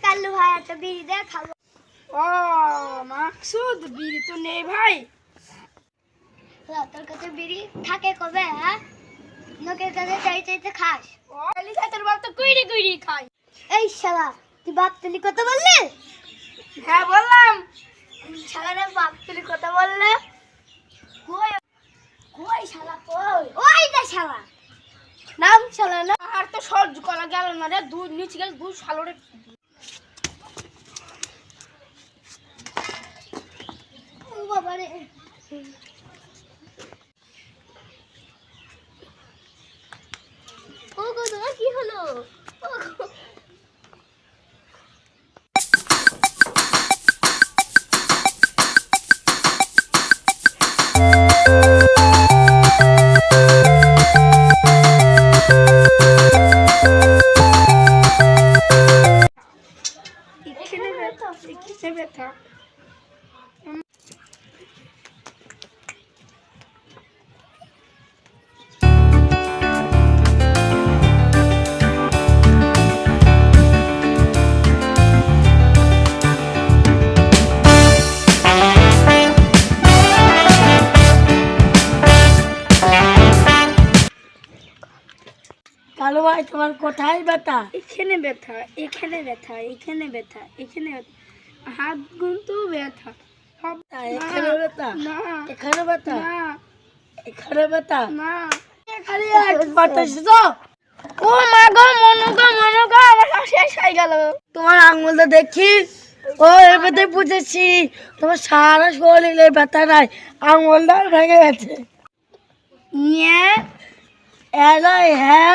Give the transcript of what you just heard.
কাল্লু ভাই একটা বিড়ি দে খাবো। ও মাকসুদ, বিড়ি তো নেই ভাই। তোর কাছে বিড়ি থাকে কবে? হ্যাঁ, লোকের কাছে চাইতে খাস। ও খালি খাই, তোর বাপ তো কুইড়ি কুইড়ি খাই। এই শালা, তুই বাপ তুলি কথা বললি? হ্যাঁ বললাম। শালারা বাপ তুলি কথা বললে? কই কই শালা কই? ওই দে শালা, নাম শালা না। আর তো সহ্য করা গেল না রে, দুধ নিচে গেল, দুধ শালোরে। ও বাবা রে, ও গো তোমার কি হলো? ও গো। এখানে ব্যথা, এখানে ব্যথা। কালু ভাই, তোমার কোথায় ব্যথা? এখানে ব্যথা, এখানে ব্যথা, এখানে ব্যথা, এখানে ব্যথা, হাত গুনতেও ব্যথা। সব এখানে ব্যথা, না এখানে ব্যথা, না এখানে ব্যথা, না। খালি বাতাস তো। ও মা গো, মনো গো, আমার সব শেষ হয়ে গেল। তোমার আঙুলটা দেখি, ও এবারে বুঝেছি তোমার সারা শরীরে ব্যথা নাই, আঙুলটা ভেঙে গেছে। নিয়ে এলাই হ্যাঁ,